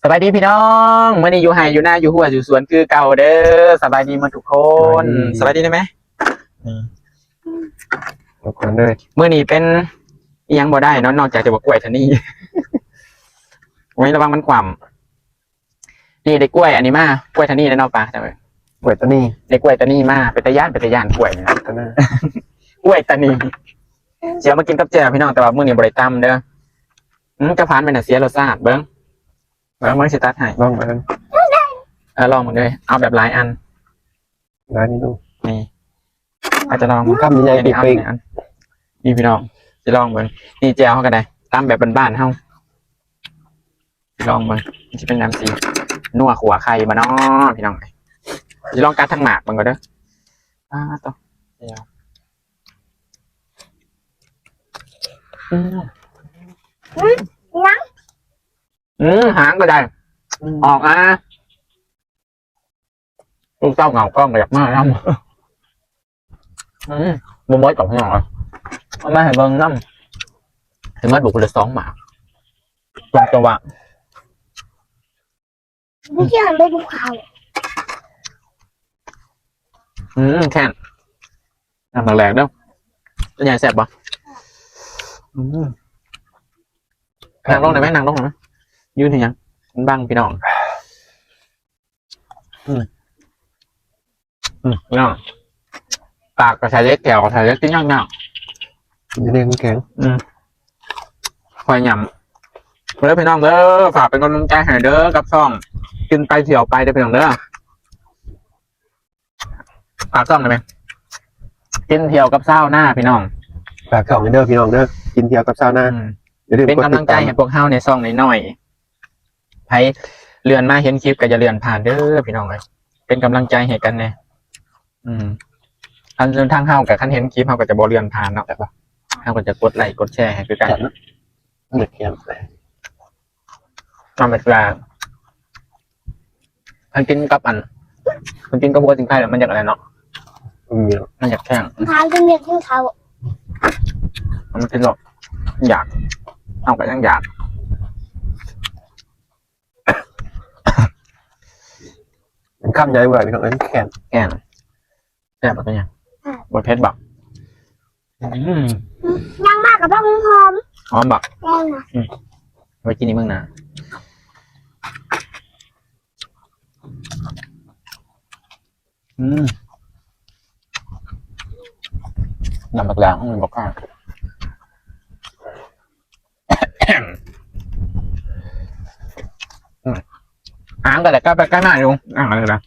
สบายดีพี่น้องเมื่อนี้อยู่ไห่อยู่หน้าอยู่หัวอยู่สวนคือเก่าเด้อสบายดีมาทุกคนสบายดีได้ไหมทุกคนเลยเมื่อนี้เป็นยังบ่ได้นอกจากจะบอกกล้วยทนี่ ไว้ระวังมันความนี่ได้กล้วยอันนี้มากล้วยทนี่แล้วนอกปลาใช่ไหม เปิดตัวนี้ได้กล้วยตานี่มาเป็นตะย่านกล้วยนี่นะ ตัวนั้น กล้วยตานี่เดี๋ยวมากินกับแจ่วพี่น้องแต่ว่ามื้อนี้บ่ได้ตำเด้อจะผ่านไปน่ะเสียรสชาติเบิ่งสิตัดให้ ลองมากัน ลองหมดเลยเอาแบบหลายอัน ร้านนี้ดู นี่อาจจะลอง คำใหญ่ๆ นี่เอา ปิ๊ก อันนี่พี่น้องจะลองเบิ่งนี่แจวเขาก็ได้ตามแบบบ้านๆเฮาสิลองเบิ่งมันจะเป็นน้ำสีนัวขัวไข่มาเนาะพี่น้องจะลองกัดทั้งหมากมันก็เด้อต่อแจวหางก็ได้ออกลูกเต้าเหงากล้องอยากมากน้ำบุ้มบอยกับพี่น้องเอามาให้เบิ่งน้ำถึงมาบุกเลย2 หมากตรงจังหวะ ไม่ใช่หันไปดูเขา แค่น้ำแรงๆเด้อเป็นยังแซ่บปะนั่งลงหน่อยไหมยืนถึงยังมันบังพี่น้องพี่น้องปากกับชายเล็กแก้วกับชายเล็กที่ย่างเนาะ จะเรียกแข็ง คอยหย่ำเด้อพี่น้องเด้อฝากเป็นกำลังใจให้เด้อกับช่องกินไปเที่ยวไปเด้อพี่น้องเด้อฝากช่องได้ไหมกินเที่ยวกับเศร้าหน้าพี่น้อง ฝากของเด้อพี่น้องเด้อกินเที่ยวกับชาวนาเป็นกำลังใจให้พวกเฮาในช่องน้อยๆให้เลื่อนมาเห็นคลิปก็จะเลื่อนผ่านเด้อพี่น้องเลยเป็นกำลังใจให้กันแน่คันทางเฮากับคันเห็นคลิปเฮาก็จะบ่เลื่อนผ่านเนาะแต่ว่าเฮาก็จะกดไลค์กดแชร์ให้คือกัน เดือดเขียน มาเป็นกลางมันกินกับมันกินกับวัวสิงไข่แล้วมันอยากอะไรเนาะ มี มันอยากแข่ง ทางจะเมียขึ้นเขา มันกินหรอกอยากเอาไปยังอยาก เป็นคำใหญ่กว่าพี่น้องเอ้ยแข็ง แข่งแซ่บเป็นยังบดเพชรบัก ยังมากกับพ่อหอม หอมบัก แรงนะ ไว้กินนี่มึงนะนำบักแรงมันบอกว่าอ่างก็แต่ก็ไปใกล้มากอยู่อ่างอะไรนะ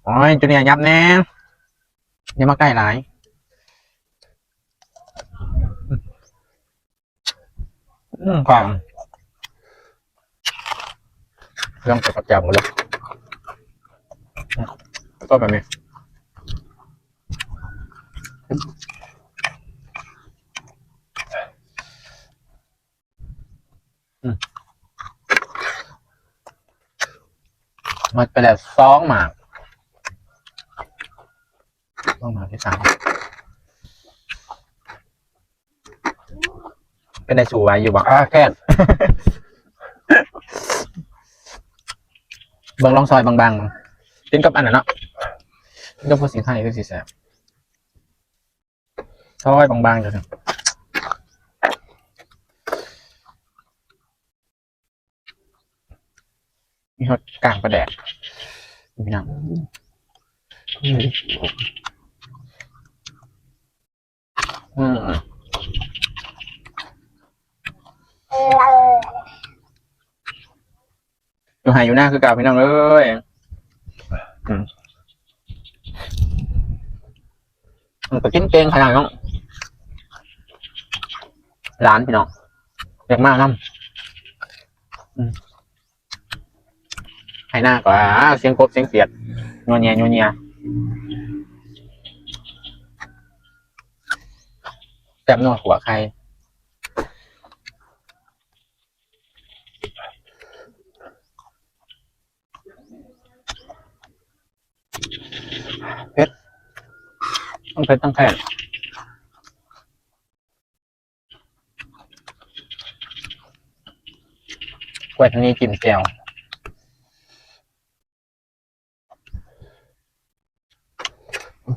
โอ้ยจุเนี่ยยับแน่ยังมาใกล้หลายความเรื่องเกี่ยวกับแจ่วหมดเลยก็แบบนี้มันไปแล้ว2 หมาก2 หมากที่ 3เป็นในสู่ไว้อยู่บ้างแข็ง เบิ่งลองซอยบางๆกินกับอันนั้นเนาะกินกับพวกสิงไข่คือสิแซ่บซอยบางๆอยู่ถึงมีฮอตกลางประแดกพี่น้องอยู่หายอยู่หน้าคือเก่าพี่น้องเอ้ยมันก็กินเก่งขนาดน้องร้านพี่น้องเรียกมากน้ำให้หน้าก็เสียงกบเสียงเสียดนัวเนียแซ่บนัวหัวใครต้องเพชรต้องแค่ กล้วยทางนี้กินแจ่ว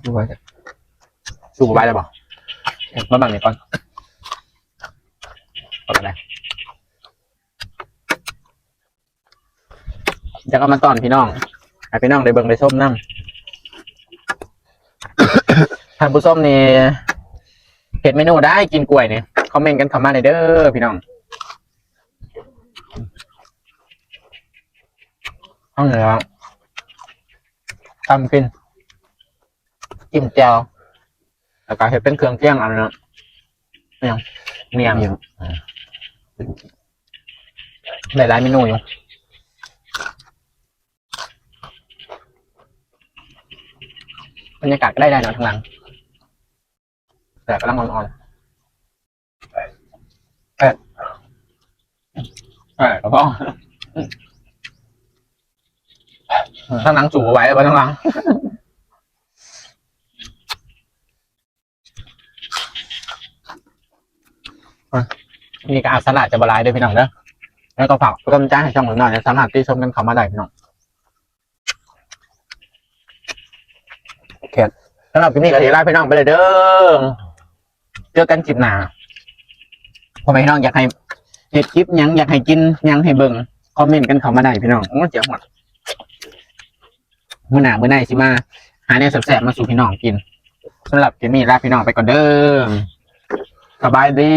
ดูไว้จะสูบไว้ได้บ่มาบังนี่ก่อนเอาไปไหนจะเอามาตอนพี่น้องให้พี่น้องได้เบิ่งได้ส้มน้ำ ท่านผู้ส้มนี่เห็ดเมนูได้กินกล้วยเนี่ยคอมเมนต์กันเข้ามาในเด้อพี่น้องห้องเหนือทำกินจิ้มแจ่วแล้วก็เห็ดเป็นเครื่องเคียงอันนั้นเนียงหลายๆเมนูอยู่บรรยากาศก็ได้เนาะทางหลังแต่กำลังอ่อนๆก็พอทางหลังสูบไว้ไว้ทางหลังนี่ก็อาสลัดจะบลายด้วยพี่น้องเด้อแล้วก็ฝากกำลังใจให้ช่องหน่อยนะสามารถที่ชมกันเข้ามาได้พี่น้องแค่สำหรับคลิปนี้ก็ถือลาพี่น้องไปเลยเด้อเจอกันคลิปหน้าพอพี่น้องอยากให้เห็ดคลิปยังอยากให้กินยังให้เบิ่งคอมเมนต์กันเข้ามาได้พี่น้องโอ้เจ๋งหมดมื้อหน้ามื้อไหนสิมาหาแนวแซ่บๆมาสู่พี่น้องกินสำหรับคลิปนี้ลาพี่น้องไปก่อนเด้อสบายดี